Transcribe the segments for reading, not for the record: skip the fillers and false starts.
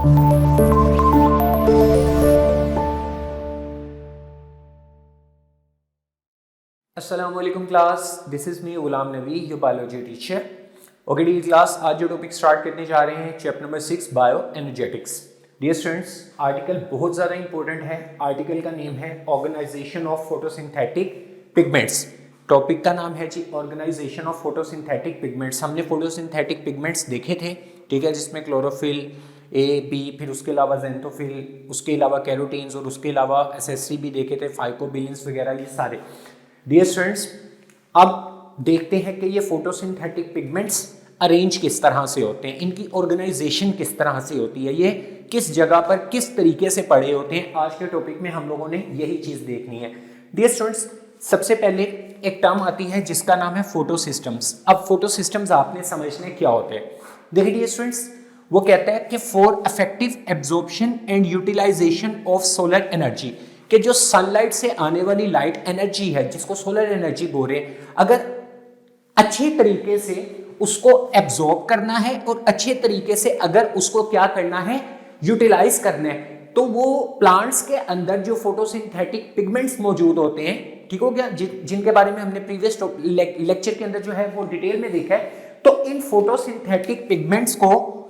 Assalamualaikum class, this is me Ghulam Nabi, your biology teacher. Okay D class, आज जो topic start करने जा रहे हैं chapter number 6 bioenergetics. Dear students, article बहुत ज़्यादा इंपॉर्टेंट है. आर्टिकल का नेम है organisation of photosynthetic pigments. Topic का नाम है जी ऑर्गेनाइजेशन ऑफ फोटोसिंथेटिक पिगमेंट्स. हमने फोटोसिंथेटिक पिगमेंट्स देखे थे, ठीक है, जिसमें क्लोरोफिल ए बी, फिर उसके अलावा जेंथोफिल, उसके अलावा कैरोटीन्स और उसके अलावा एसएससी भी देखे थे, फाइकोबिलिन्स वगैरह, ये सारे. डियर स्टूडेंट्स, अब देखते हैं कि ये फोटोसिंथेटिक पिगमेंट्स अरेंज किस तरह से होते हैं, इनकी ऑर्गेनाइजेशन किस तरह से होती है, ये किस जगह पर किस तरीके से पड़े होते हैं. आज के टॉपिक में हम लोगों ने यही चीज़ देखनी है. डियर स्टूडेंट्स, सबसे पहले एक टर्म आती है जिसका नाम है फोटोसिस्टम्स. अब फोटोसिस्टम्स आपने समझने क्या होते हैं. देखिए डियर स्टूडेंट्स, वो कहता है कि for effective absorption and utilisation of solar energy, कि जो सनलाइट से आने वाली लाइट एनर्जी है जिसको सोलर एनर्जी बोल रहे हैं, अगर अच्छे तरीके से उसको एब्जॉर्ब करना है और अच्छे तरीके से अगर उसको क्या करना है, यूटिलाइज करना है, तो वो प्लांट्स के अंदर जो फोटोसिंथेटिक पिगमेंट्स मौजूद होते हैं, ठीक हो गया, जिनके बारे में हमने प्रीवियस लेक्चर के अंदर जो है वो डिटेल में देखा है. तो इन फोटोसिंथेटिक पिगमेंट्स को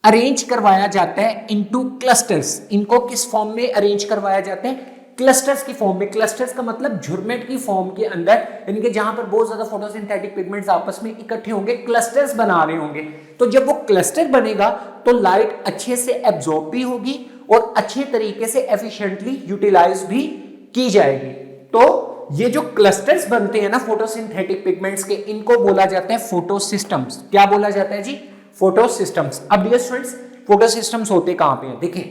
अरेंज करवाया जाता है इनटू क्लस्टर्स. इनको किस फॉर्म में अरेंज करवाया जाता है? क्लस्टर्स की फॉर्म में. क्लस्टर्स का मतलब झुरमेट की फॉर्म के अंदर, यानी कि जहां पर बहुत ज्यादा फोटोसिंथेटिक पिगमेंट्स आपस में इकट्ठे होंगे, क्लस्टर्स बना रहे होंगे. तो जब वो क्लस्टर बनेगा तो लाइट अच्छे से एब्जॉर्ब भी होगी और अच्छे तरीके से एफिशिएंटली यूटिलाइज भी की जाएगी. तो ये जो क्लस्टर्स बनते हैं ना फोटोसिंथेटिक पिगमेंट्स के, इनको बोला जाता है फोटोसिस्टम्स. क्या बोला जाता है जी? फोटोसिस्टम्स. अब डियर स्टूडेंट्स, फोटोसिस्टम्स होते कहां पे हैं? देखें,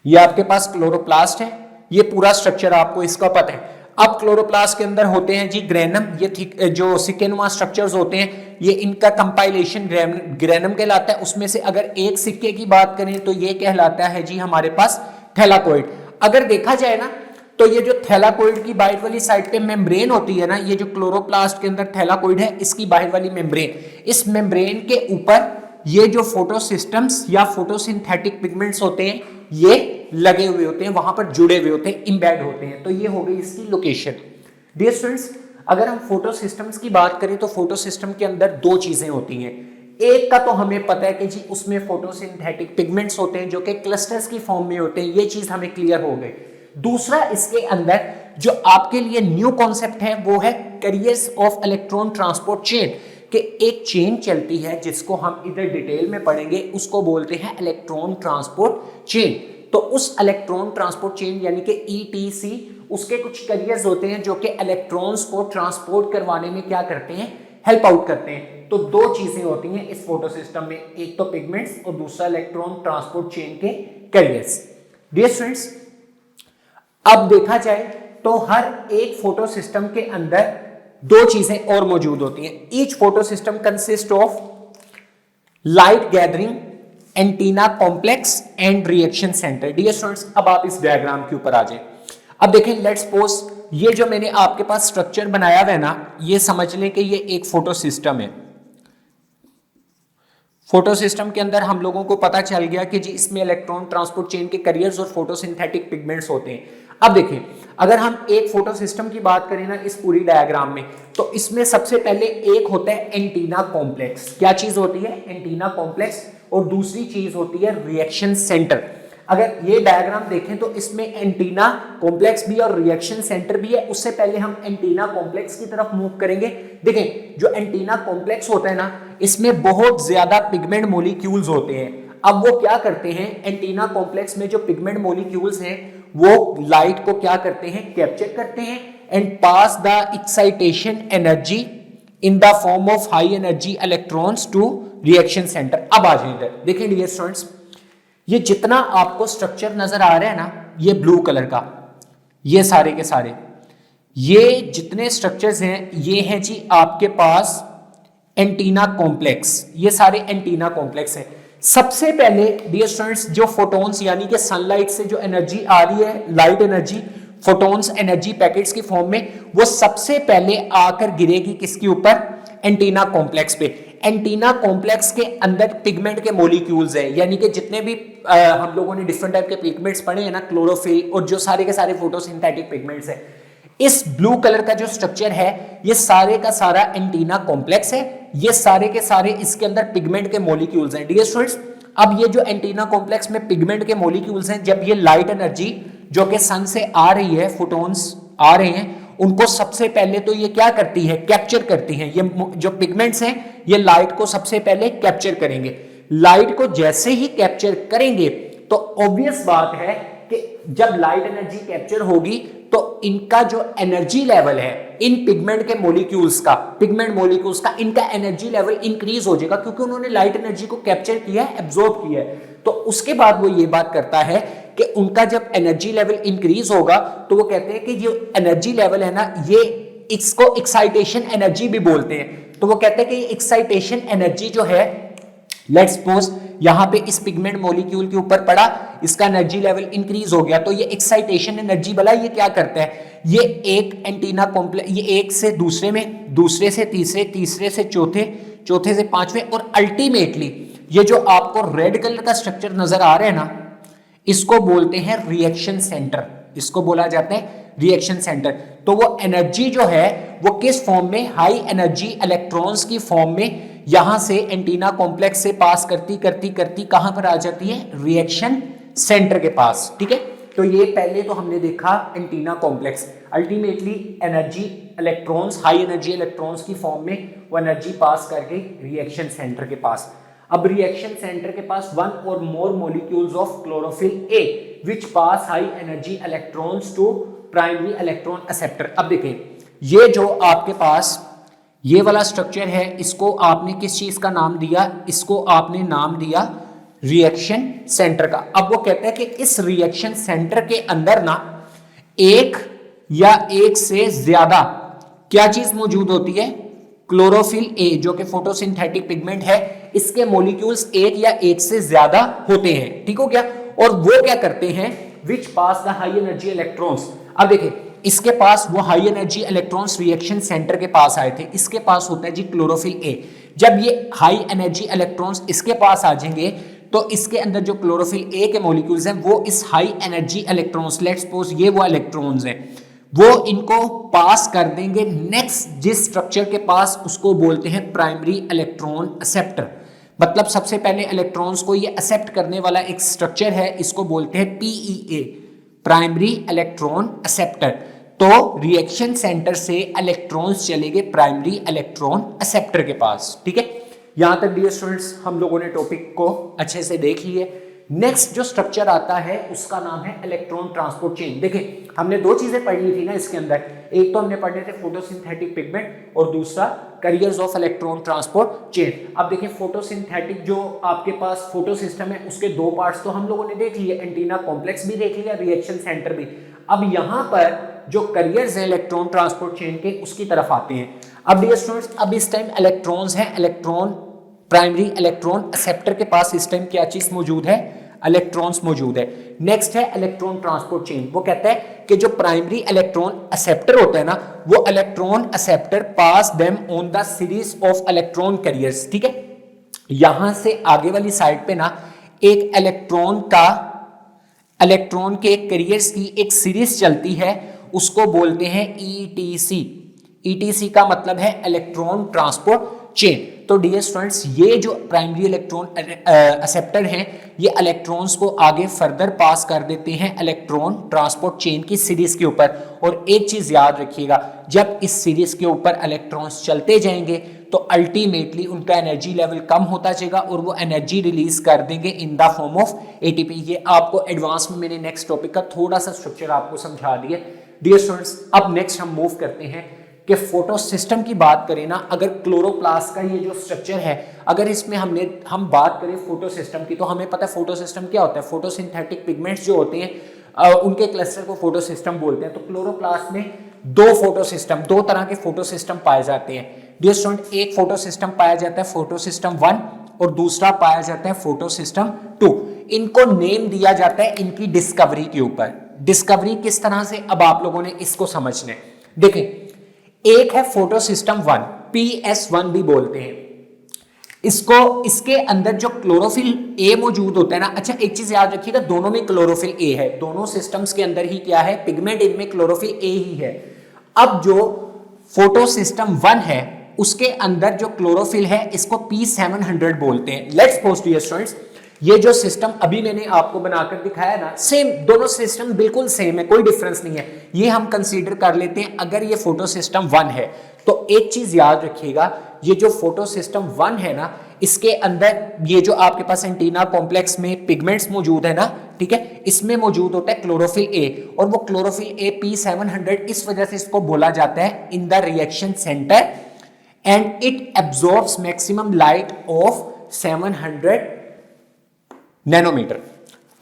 ये आपके पास क्लोरोप्लास्ट है, ये पूरा स्ट्रक्चर आपको इसका पता है. अब क्लोरोप्लास्ट के अंदर होते हैं जी ग्रेनम. ये जो सिक्केनुमा स्ट्रक्चर्स होते हैं, ये इनका कंपाइलेशन ग्रेनम कहलाता है. उसमें से अगर एक सिक्के की बात करें तो ये कहलाता है जी हमारे पास थैलाकोइड. अगर देखा जाए ना, तो ये जो थैलाकोइड की बाहर वाली साइड पे मेम्ब्रेन होती है ना, ये जो क्लोरोप्लास्ट के अंदर थैलाकोइड है, इसकी बाहर वाली मेम्ब्रेन, इस मेम्ब्रेन के ऊपर ये जो फोटोसिस्टम्स या फोटोसिंथेटिक पिगमेंट्स होते हैं, ये लगे हुए होते हैं, वहां पर जुड़े हुए होते हैं, इम्बेड होते हैं. तो ये हो गई इसकी लोकेशन. डियर स्टूडेंट्स, अगर हम फोटोसिस्टम्स की बात करें तो फोटोसिस्टम के अंदर दो चीजें होती हैं. एक का तो हमें पता है कि जी उसमें फोटोसिंथेटिक पिगमेंट्स होते हैं जो कि क्लस्टर्स की फॉर्म में होते हैं, ये चीज हमें क्लियर हो गई. दूसरा, इसके अंदर जो आपके लिए न्यू कॉन्सेप्ट है वो है carriers of electron transport chain. कि एक चेन चलती है जिसको हम इधर डिटेल में पढ़ेंगे, उसको बोलते हैं इलेक्ट्रॉन ट्रांसपोर्ट चेन. तो उस इलेक्ट्रॉन ट्रांसपोर्ट चेन यानी कि ETC, उसके कुछ कैरियर्स होते हैं जो कि इलेक्ट्रॉन्स को ट्रांसपोर्ट करवाने में क्या करते हैं, हेल्प आउट करते हैं. तो दो चीजें होती हैं इस फोटोसिस्टम में, एक तो पिगमेंट्स और दूसरा इलेक्ट्रॉन ट्रांसपोर्ट चेन के कैरियर्स. डियर स्टूडेंट्स, अब देखा जाए तो हर एक फोटोसिस्टम के अंदर दो चीजें और मौजूद होती हैं. Each photosystem consist of light gathering antenna complex and reaction centre. Dear students, अब आप इस डायग्राम के ऊपर आ जाएं. अब देखें, लेट्स सपोज ये जो मैंने आपके पास स्ट्रक्चर बनाया हुआ है ना, ये समझ लें कि ये एक फोटोसिस्टम है. फोटोसिस्टम के अंदर हम लोगों को पता चल गया कि जी इसमें इलेक्ट्रॉन ट्रांसपोर्ट चेन के कैरियर्स और फोटोसिंथेटिक पिगमेंट्स होते हैं. अब देखें, अगर हम एक फोटोसिस्टम की बात करें ना इस पूरी डायग्राम में, तो इसमें सबसे पहले एक होता है एंटीना कॉम्प्लेक्स. क्या चीज होती है? Antenna complex. और दूसरी चीज होती है रिएक्शन सेंटर. अगर ये डायग्राम देखें तो इसमें एंटीना कॉम्प्लेक्स भी और रिएक्शन सेंटर भी है. उससे पहले हम एंटीना कॉम्प्लेक्स की तरफ मूव करेंगे. देखें, जो एंटीना कॉम्प्लेक्स होता है ना, इसमें बहुत ज्यादा पिगमेंट मॉलिक्यूल्स होते हैं. अब वो क्या करते हैं, एंटीना कॉम्प्लेक्स में जो पिगमेंट मॉलिक्यूल्स हैं वो लाइट को क्या करते हैं, कैप्चर करते हैं and pass the excitation energy in the form of high energy electrons to reaction centre. अब आ जाए इधर. देखिए डियर स्टूडेंट्स, ये जितना आपको स्ट्रक्चर नजर आ रहा है ना, ये ब्लू कलर का, ये सारे के सारे, ये जितने स्ट्रक्चर्स हैं, ये हैं जी आपके पास एंटीना कॉम्प्लेक्स. ये सारे एंटीना कॉम्प्लेक्स हैं. सबसे पहले डियर स्टूडेंट्स, जो फोटॉन्स यानी कि सनलाइट से जो एनर्जी आ रही है, light energy, photons energy packets की फॉर्म में, वो सबसे पहले आकर गिरेगी किसके ऊपर? एंटीना कॉम्प्लेक्स पे. एंटीना कॉम्प्लेक्स के अंदर पिगमेंट के मॉलिक्यूल्स हैं, यानी कि जितने भी हम लोगों ने डिफरेंट टाइप के पिगमेंट्स पढ़े हैं ना, क्लोरोफिल और जो सारे के सारे फोटोसिंथेटिक पिगमेंट्स हैं, इस ब्लू कलर का जो स्ट्रक्चर है ये सारे का सारा एंटीना कॉम्प्लेक्स है। ये सारे के सारे इसके अंदर पिगमेंट के मॉलिक्यूल्स हैं। डियर स्टूडेंट्स, अब ये जो एंटीना कॉम्प्लेक्स में पिगमेंट के मॉलिक्यूल्स हैं, जब ये लाइट एनर्जी जो कि सन से आ रही है, फोटोन्स आ रहे हैं, उनको सबसे पहले तो ये क्या करती है, कैप्चर करती है। ये जो पिगमेंट्स हैं ये लाइट को सबसे पहले कैप्चर करेंगे। लाइट को जैसे ही कैप्चर करेंगे तो ऑब्वियस बात है कि जब लाइट एनर्जी कैप्चर होगी तो इनका जो एनर्जी लेवल है इन पिगमेंट के मॉलिक्यूल्स का, पिगमेंट मॉलिक्यूल्स का, इनका एनर्जी लेवल इंक्रीज हो जाएगा, क्योंकि उन्होंने लाइट एनर्जी को कैप्चर किया है, एब्जॉर्ब किया है। तो उसके बाद वो ये बात करता है कि उनका जब एनर्जी लेवल इंक्रीज होगा तो वो कहते हैं कि जो एनर्जी लेवल है ना, ये इसको एक्साइटेशन एनर्जी भी बोलते हैं। तो वो कहते हैं कि एक्साइटेशन एनर्जी जो है, लेट्स सपोज यहां पे इस पिगमेंट मॉलिक्यूल के ऊपर पड़ा, इसका एनर्जी लेवल इंक्रीज हो गया, तो ये एक्साइटेशन एनर्जी वाला ये क्या करता है, ये एक एंटीना कॉम्प्लेक्स, ये एक से दूसरे में, दूसरे से तीसरे, तीसरे से चौथे, चौथे से पांचवें, और अल्टीमेटली ये जो आपको रेड कलर का स्ट्रक्चर नजर आ रहा है ना, इसको बोलते हैं रिएक्शन सेंटर। इसको बोला जाता है रिएक्शन सेंटर। तो वो एनर्जी जो है वो किस फॉर्म में, हाई एनर्जी इलेक्ट्रॉन्स की फॉर्म में यहां से एंटीना कॉम्प्लेक्स से पास करती करती करती कहां पर आ जाती है, रिएक्शन सेंटर के पास। ठीक है, तो ये पहले तो हमने देखा antenna complex, ultimately energy electrons, high energy electrons की फॉर्म में वो एनर्जी पास करके रिएक्शन सेंटर के पास। अब रिएक्शन सेंटर के पास वन और more molecules of chlorophyll A which pass high energy electrons to primary electron acceptor. अब देखें, ये जो आपके पास ये वाला स्ट्रक्चर है, इसको आपने किस चीज का नाम दिया, इसको आपने नाम दिया रिएक्शन सेंटर का। अब वो कहते हैं कि इस रिएक्शन सेंटर के अंदर ना एक या एक से ज्यादा क्या चीज मौजूद होती है, क्लोरोफिल ए जो कि फोटोसिंथेटिक पिगमेंट है, इसके मॉलिक्यूल्स एक या एक से ज्यादा होते हैं। ठीक हो गया, और वो क्या करते हैं, विच पास द हाई एनर्जी इलेक्ट्रॉन्स। अब देखिए, इसके पास वो high energy electrons reaction centre के पास आए थे, इसके पास होता है जी क्लोरोफिल ए। जब ये हाई एनर्जी इलेक्ट्रॉन्स इसके पास आ जाएंगे तो इसके अंदर जो क्लोरोफिल ए के मॉलिक्यूल्स हैं वो इस high energy electrons, let's suppose ये वो इलेक्ट्रॉन्स हैं, वो इनको पास कर देंगे नेक्स्ट जिस स्ट्रक्चर के पास, उसको बोलते हैं प्राइमरी इलेक्ट्रॉन एक्सेप्टर। मतलब सबसे पहले इलेक्ट्रॉन्स को ये एक्सेप्ट करने वाला एक स्ट्रक्चर है, इसको बोलते हैं पीईए, प्राइमरी इलेक्ट्रॉन एक्सेप्टर। तो रिएक्शन सेंटर से इलेक्ट्रॉन्स चले गए प्राइमरी इलेक्ट्रॉन एक्सेप्टर के पास। ठीक है, यहां तक डियर स्टूडेंट्स हम लोगों ने टॉपिक को अच्छे से देख लिए। नेक्स्ट जो स्ट्रक्चर आता है उसका नाम है इलेक्ट्रॉन ट्रांसपोर्ट चेन। देखिए, हमने दो चीजें पढ़ ली थी ना इसके अंदर, एक तो हमने पढ़े थे फोटोसिंथेटिक पिगमेंट और दूसरा carriers of electron transport chain. अब देखिए, फोटोसिंथेटिक जो आपके पास फोटो सिस्टम है उसके दो पार्ट्स तो हम लोगों ने देख लिए, एंटीना कॉम्प्लेक्स भी देख लिया, रिएक्शन सेंटर भी। अब यहां पर जो कैरियर्स हैं इलेक्ट्रॉन ट्रांसपोर्ट चेन के, उसकी तरफ आते हैं। अब डियर स्टूडेंट्स, अब इस टाइम इलेक्ट्रॉन्स हैं, इलेक्ट्रॉन प्राइमरी इलेक्ट्रॉन एक्सेप्टर के पास इस टाइम क्या चीज मौजूद है, इलेक्ट्रॉन्स मौजूद है। नेक्स्ट है इलेक्ट्रॉन ट्रांसपोर्ट चेन। वो कहता है कि जो प्राइमरी इलेक्ट्रॉन एक्सेप्टर होता है ना, वो electron acceptor pass them on the series of electron carriers. ठीक है, यहां से आगे वाली साइड पे ना एक इलेक्ट्रॉन के कैरियर्स की एक सीरीज चलती है, उसको बोलते हैं ईटीसी। ईटीसी का मतलब है इलेक्ट्रॉन ट्रांसपोर्ट चेन। तो डियर स्टूडेंट्स, ये जो प्राइमरी इलेक्ट्रॉन एक्सेप्टर हैं, ये इलेक्ट्रॉन्स को आगे फर्दर पास कर देते हैं इलेक्ट्रॉन ट्रांसपोर्ट चेन की सीरीज के ऊपर। और एक चीज याद रखिएगा, जब इस सीरीज के ऊपर इलेक्ट्रॉन्स चलते जाएंगे तो अल्टीमेटली उनका एनर्जी लेवल कम होता जाएगा और वो एनर्जी रिलीज कर देंगे इन द फॉर्म ऑफ एटीपी। ये आपको एडवांस में मैंने नेक्स्ट टॉपिक का थोड़ा सा स्ट्रक्चर आपको समझा दिया। डियर स्टूडेंट्स, अब नेक्स्ट हम मूव करते हैं कि फोटो सिस्टम की बात करें ना, अगर क्लोरोप्लास्ट का ये जो स्ट्रक्चर है, अगर इसमें हम बात करें फोटो सिस्टम की, तो हमें पता है फोटो सिस्टम क्या होता है। फोटोसिंथेटिक पिगमेंट्स जो होते हैं उनके क्लस्टर को फोटो सिस्टम बोलते हैं। तो क्लोरोप्लास्ट में दो तरह के फोटो सिस्टम पाए जाते हैं। डियर स्टूडेंट, एक फोटो सिस्टम पाया जाता है फोटो सिस्टम 1 और दूसरा पाया जाता है फोटो सिस्टम 2। इनको नेम दिया जाता है इनकी डिस्कवरी के ऊपर। डिस्कवरी किस तरह से, अब आप लोगों ने इसको समझना है। देखें, एक है फोटो सिस्टम 1, PS1 भी बोलते हैं। इसको, इसके अंदर जो क्लोरोफिल ए मौजूद होता है ना, अच्छा एक चीज याद रखिएगा, दोनों में क्लोरोफिल ए है, दोनों सिस्टम्स के अंदर ही क्या है, पिगमेंट, इनमें क्लोरोफिल ए ही है। अब जो फोटो सिस्टम 1 है उसके अंदर जो क्लोरोफिल है इसको P700 बोलते हैं। लेट्स सपोज डियर स्टूडेंट्स, ये जो सिस्टम अभी मैंने आपको बनाकर दिखाया ना, सेम, दोनों सिस्टम बिल्कुल सेम है, कोई डिफरेंस नहीं है। ये हम कंसीडर कर लेते हैं अगर ये फोटो सिस्टम 1 है। तो एक चीज याद रखिएगा, ये जो फोटो सिस्टम 1 है ना, इसके अंदर ये जो आपके पास एंटीना कॉम्प्लेक्स में पिगमेंट्स मौजूद है ना, ठीक है, इसमें मौजूद होता है क्लोरोफिल ए, और वो क्लोरोफिल ए P700 इस वजह से इसको बोला जाता है in the reaction centre and it absorbs maximum light of 700 nanometre.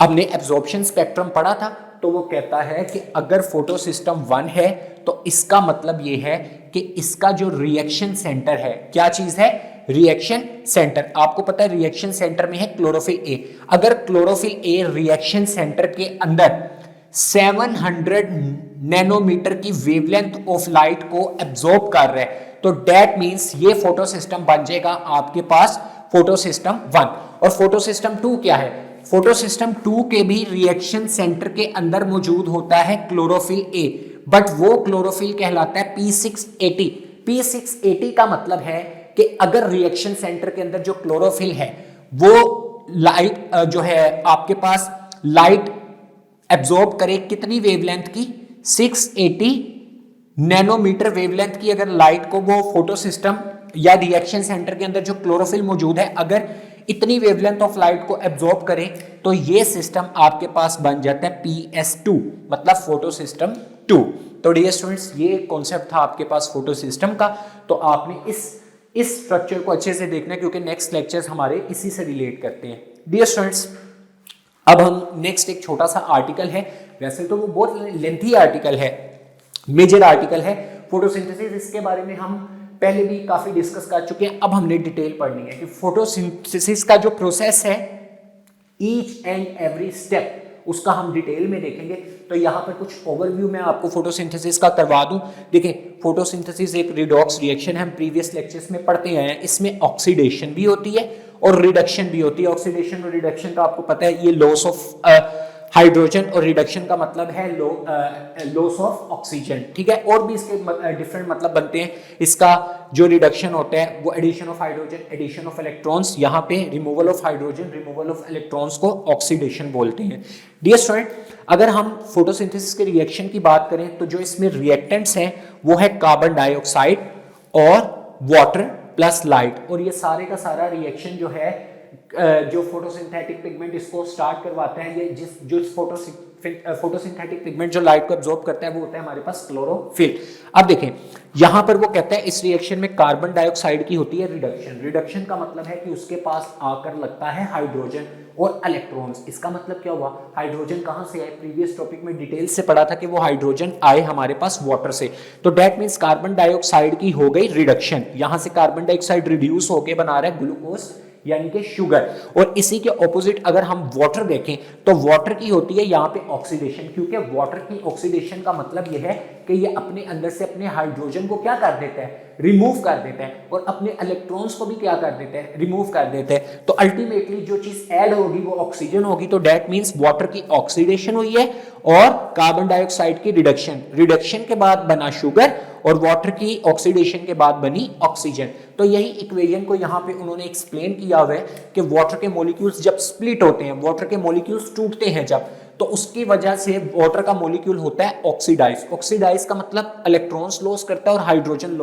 हमने एब्जॉर्प्शन स्पेक्ट्रम पढ़ा था, तो वो कहता है कि अगर फोटो सिस्टम 1 है तो इसका मतलब ये है कि इसका जो रिएक्शन सेंटर है, क्या चीज है, रिएक्शन सेंटर। आपको पता है रिएक्शन सेंटर में है क्लोरोफिल ए। अगर क्लोरोफिल ए रिएक्शन सेंटर के अंदर 700 नैनोमीटर की वेवलेंथ ऑफ लाइट को एब्जॉर्ब कर रहा है, तो डेट मींस ये फोटो सिस्टम बन जाएगा आपके पास फोटो सिस्टम 1। और फोटो सिस्टम 2 क्या है, फोटो सिस्टम 2 के भी रिएक्शन सेंटर के अंदर मौजूद होता है क्लोरोफिल ए, बट वो क्लोरोफिल कहलाता है P680। P680 का मतलब है कि अगर रिएक्शन सेंटर के अंदर जो क्लोरोफिल है वो लाइट जो है आपके पास लाइट एब्जॉर्ब करे कितनी वेवलेंथ की, 680 नैनोमीटर वेवलेंथ की अगर लाइट को वो फोटो सिस्टम या रिएक्शन सेंटर के अंदर जो क्लोरोफिल मौजूद है अगर इतनी वेवलेंथ ऑफ लाइट को एब्जॉर्ब करे, तो ये सिस्टम आपके पास बन जाता है PS2, मतलब फोटो सिस्टम 2। तो डियर स्टूडेंट्स, ये कॉन्सेप्ट था आपके पास फोटो सिस्टम का। तो आपने इस स्ट्रक्चर को अच्छे से देखना है, क्योंकि नेक्स्ट लेक्चर्स हमारे इसी से रिलेट करते हैं। डियर स्टूडेंट्स, अब हम नेक्स्ट एक छोटा सा आर्टिकल है, वैसे तो वो बहुत लेंथी आर्टिकल है, मेजर आर्टिकल है फोटोसिंथेसिस। इसके बारे में हम पहले भी काफी डिस्कस कर चुके हैं। अब हमने डिटेल पढ़नी है कि फोटोसिंथेसिस का जो प्रोसेस है, ईच एंड एवरी स्टेप, उसका हम डिटेल में देखेंगे। तो यहाँ पर कुछ ओवरव्यू मैं आपको फोटोसिंथेसिस का करवा दूं। देखिए, फोटोसिंथेसिस एक रिडॉक्स रिएक्शन है, हम प्रीवियस लेक्चर्स में पढ़ते आए हैं। इसमें ऑक्सीडेशन भी होती है और रिडक्शन भी होती है। ऑक्सीडेशन और रिडक्शन का आपको पता है, ये लॉस ऑफ हाइड्रोजन, और रिडक्शन का मतलब है लॉस ऑफ ऑक्सीजन, ठीक है। और भी इसके डिफरेंट मतलब बनते हैं। इसका जो रिडक्शन होता है वो addition of hydrogen, addition of electrons, यहाँ पे removal of hydrogen, removal of electrons को ऑक्सीडेशन बोलते हैं। डियर स्टूडेंट, अगर हम फोटोसिंथेसिस के रिएक्शन की बात करें तो जो इसमें रिएक्टेंट्स हैं वो है कार्बन डाइऑक्साइड और वाटर प्लस लाइट। और ये सारे का सारा रिएक्शन जो है, जो फोटोसिंथेटिक पिगमेंट इसको स्टार्ट करवाता है, ये जो फोटोसिंथेटिक पिगमेंट जो लाइट को एब्जॉर्ब करता है वो होता है हमारे पास क्लोरोफिल। अब देखें, यहां पर वो कहता है इस रिएक्शन में कार्बन डाइऑक्साइड की होती है रिडक्शन। रिडक्शन का मतलब है कि उसके पास आकर लगता है हाइड्रोजन और इलेक्ट्रॉन्स। इसका मतलब क्या हुआ, हाइड्रोजन कहां से आए, प्रीवियस टॉपिक में डिटेल से पढ़ा था कि वो हाइड्रोजन आए हमारे पास वाटर से। तो दैट मींस कार्बन डाइऑक्साइड की हो गई रिडक्शन, यहां से कार्बन डाइऑक्साइड रिड्यूस होकर बना रहा है ग्लूकोज यानी कि शुगर। और इसी के ऑपोजिट अगर हम वाटर देखें तो वाटर की होती है यहाँ पे ऑक्सीडेशन, क्योंकि वाटर की ऑक्सीडेशन का मतलब यह है कि ये अपने अंदर से अपने हाइड्रोजन को क्या कर देता है, रिमूव कर देता है, और अपने इलेक्ट्रॉन्स को भी क्या कर देता है, रिमूव कर देता है। तो अल्टीमेटली जो चीज ऐड होगी वो ऑक्सीजन होगी। तो दैट मींस वाटर की ऑक्सीडेशन हुई है और कार्बन डाइऑक्साइड की रिडक्शन, रिडक्शन के बाद बना शुगर और वाटर की ऑक्सीडेशन के बाद बनी ऑक्सीजन। तो यही इक्वेशन को यहाँ पे उन्होंने एक्सप्लेन किया हुआ है कि वाटर के मॉलिक्यूल्स जब स्प्लिट होते हैं, वाटर के मॉलिक्यूल्स टूटते हैं जब, तो उसकी वजह से वाटर का मॉलिक्यूल होता है ऑक्सीडाइज। ऑक्सीडाइज का मतलब इलेक्ट्रॉन्स लॉस करता है और हाइड्रोजन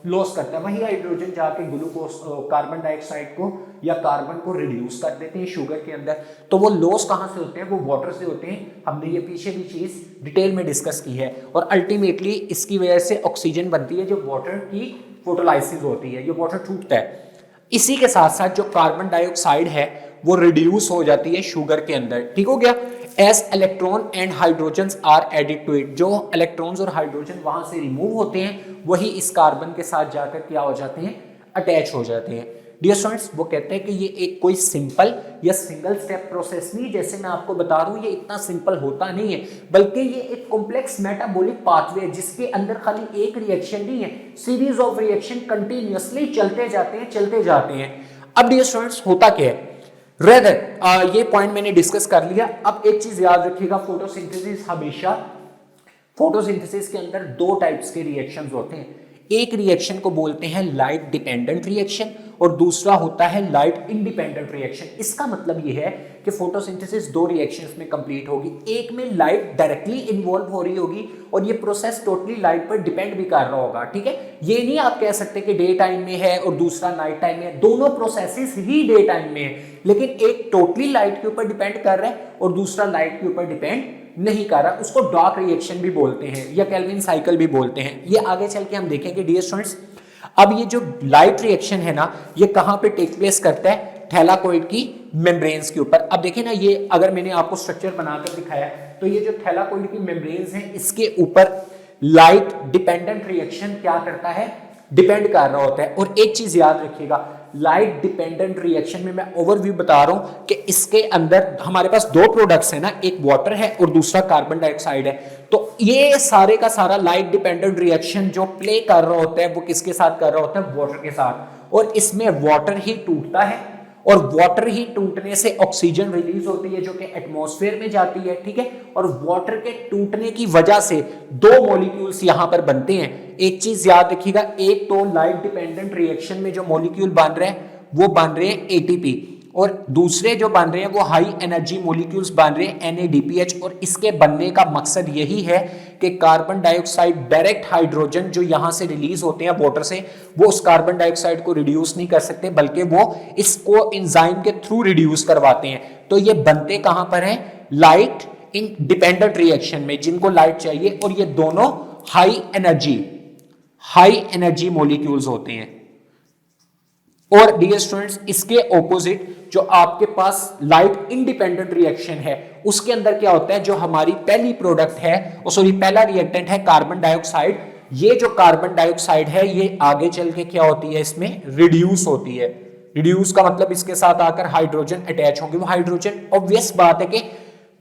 लॉस करता है। वही हाइड्रोजन जाके ग्लूकोज, कार्बन डाइऑक्साइड को या कार्बन को रिड्यूस कर देते हैं शुगर के अंदर। तो वो लॉस कहाँ से होते हैं, वो वाटर से होते हैं। हमने ये पीछे भी चीज डिटेल में डिस्कस की है। और अल्टीमेटली इसकी वजह से ऑक्सीजन बनती है, जो वाटर की फोटोलाइसिस होती है, ये वाटर टूटता है। इसी के साथ साथ जो कार्बन डाइऑक्साइड है वो रिड्यूस हो जाती है शुगर के अंदर, ठीक हो गया। As electron and hydrogens are added to it, जो इलेक्ट्रॉन्स और हाइड्रोजन वहां से रिमूव होते हैं वही इस कार्बन के साथ जाकर क्या हो जाते हैं, अटैच हो जाते हैं। डियर स्टूडेंट्स, वो कहते हैं कि ये एक कोई सिंपल या सिंगल स्टेप प्रोसेस नहीं, जैसे मैं आपको बता रहा हूं ये इतना सिंपल होता नहीं है, बल्कि ये एक कॉम्प्लेक्स मेटाबॉलिक पाथवे है जिसके अंदर खाली एक रिएक्शन नहीं है, सीरीज ऑफ रिएक्शन कंटिन्यूअसली चलते जाते हैं। अब डियर स्टूडेंट्स होता क्या है, रेदर ये पॉइंट मैंने डिस्कस कर लिया। अब एक चीज याद रखिएगा, फोटोसिंथेसिस हमेशा, फोटोसिंथेसिस के अंदर दो टाइप्स के रिएक्शंस होते हैं। एक रिएक्शन को बोलते हैं लाइट डिपेंडेंट रिएक्शन और दूसरा होता है लाइट इंडिपेंडेंट रिएक्शन। इसका मतलब ये है कि फोटोसिंथेसिस दो रिएक्शंस में कंप्लीट होगी, एक में लाइट डायरेक्टली इन्वॉल्व हो रही होगी और ये प्रोसेस टोटली लाइट पर डिपेंड भी कर रहा होगा, ठीक है। ये नहीं आप कह सकते कि डे टाइम में है और दूसरा नाइट टाइम में है, दोनों प्रोसेसेस ही डे टाइम में है, लेकिन एक टोटली लाइट के ऊपर डिपेंड कर रहा है और दूसरा लाइट के ऊपर डिपेंड नहीं कर रहा। उसको डार्क रिएक्शन भी बोलते हैं या केल्विन साइकिल भी बोलते हैं। ये आगे चल के हम देखेंगे डियर स्टूडेंट्स। अब ये जो लाइट रिएक्शन है ना, ये कहां पे टेक प्लेस करता है, थैलाकोइड की मेम्ब्रेन्स के ऊपर। अब देखिए ना, ये अगर मैंने आपको स्ट्रक्चर बनाकर दिखाया तो ये जो थैलाकोइड की मेम्ब्रेन्स हैं, इसके ऊपर लाइट डिपेंडेंट रिएक्शन क्या करता है, डिपेंड कर रहा होता है। और एक चीज याद रखिएगा, लाइट डिपेंडेंट रिएक्शन में मैं ओवरव्यू बता रहा हूं कि इसके अंदर हमारे पास दो प्रोडक्ट्स है ना, एक वाटर है और दूसरा कार्बन डाइऑक्साइड है। तो ये सारे का सारा लाइट डिपेंडेंट रिएक्शन जो प्ले कर रहा होता है वो किसके साथ कर रहा होता है, वाटर के साथ। और इसमें वाटर ही टूटता है और वाटर ही टूटने से ऑक्सीजन रिलीज होती है जो कि एटमॉस्फेयर में जाती है, ठीक है। और वाटर के टूटने की वजह से दो मॉलिक्यूल्स यहां पर बनते हैं। एक चीज याद रखिएगा, एक तो लाइट डिपेंडेंट रिएक्शन में जो मॉलिक्यूल बन रहे हैं वो बन रहे हैं एटीपी, और दूसरे जो बन रहे हैं वो हाई एनर्जी मॉलिक्यूल्स बन रहे हैं NADPH। और इसके बनने का मकसद यही है कि कार्बन डाइऑक्साइड डायरेक्ट हाइड्रोजन जो यहां से रिलीज होते हैं वाटर से, वो उस कार्बन डाइऑक्साइड को रिड्यूस नहीं कर सकते, बल्कि वो इसको एंजाइम के थ्रू रिड्यूस करवाते हैं। तो ये बनते कहां पर हैं, लाइट इन डिपेंडेंट रिएक्शन में, जिनको लाइट चाहिए, और ये दोनों हाई एनर्जी मॉलिक्यूल्स होते हैं। और डियर स्टूडेंट्स, इसके ऑपोजिट जो आपके पास लाइट इंडिपेंडेंट रिएक्शन है, उसके अंदर क्या होता है, जो हमारी पहली प्रोडक्ट है, पहला रिएक्टेंट है कार्बन डाइऑक्साइड। ये जो कार्बन डाइऑक्साइड है ये आगे चल के क्या होती है, इसमें रिड्यूस होती है। रिड्यूस का मतलब इसके साथ आकर हाइड्रोजन अटैच होंगे। वो हाइड्रोजन ऑब्वियस बात है कि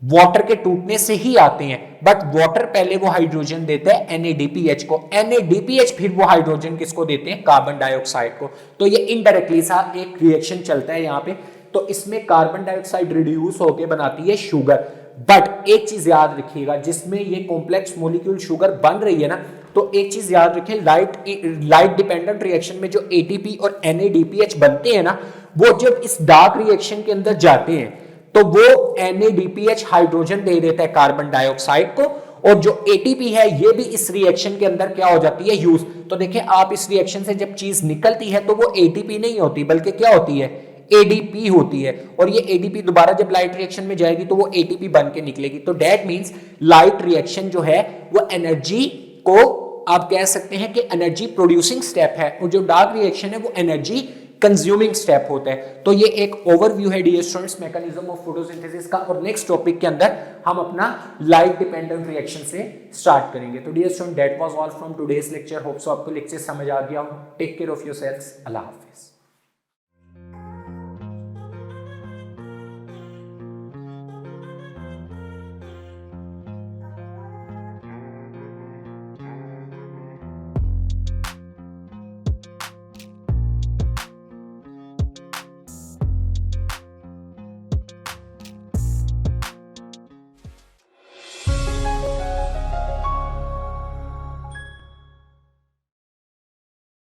वाटर के टूटने से ही आते हैं, बट वाटर पहले वो हाइड्रोजन देता है NADPH को, NADPH फिर वो हाइड्रोजन किसको देते हैं, कार्बन डाइऑक्साइड को। तो ये इनडायरेक्टली सा एक रिएक्शन चलता है यहाँ पे। तो इसमें कार्बन डाइऑक्साइड रिड्यूस होकर बनाती है शुगर। बट एक चीज याद रखिएगा, जिसमें ये कॉम्प्लेक्स मॉलिक्यूल शुगर बन रही है ना, तो एक चीज याद रखें, लाइट डिपेंडेंट रिएक्शन में जो ATP और NADPH बनते हैं ना, वो जब इस डार्क रिएक्शन के अंदर जाते हैं तो वो NADPH हाइड्रोजन दे देता है कार्बन डाइऑक्साइड को, और जो ATP है ये भी इस रिएक्शन के अंदर क्या हो जाती है, यूज। तो देखिए आप इस रिएक्शन से जब चीज निकलती है तो वो ATP नहीं होती, बल्कि क्या होती है, ADP होती है। और ये ADP दोबारा जब लाइट रिएक्शन में जाएगी तो वो ATP बन के निकलेगी। तो दैट मींस लाइट रिएक्शन जो है वो एनर्जी को, आप कह सकते हैं कि एनर्जी प्रोड्यूसिंग स्टेप है, और जो डार्क रिएक्शन है वो एनर्जी कंज्यूमिंग स्टेप होता है। तो ये एक ओवरव्यू है dear students mechanism of photosynthesis का। और नेक्स्ट टॉपिक के अंदर हम अपना लाइट डिपेंडेंट रिएक्शन से स्टार्ट करेंगे। तो dear student, that was all from today's lecture. Hope so आपको लेक्चर समझ आ गया हो। Take care of yourselves. अल्लाह हाफिज।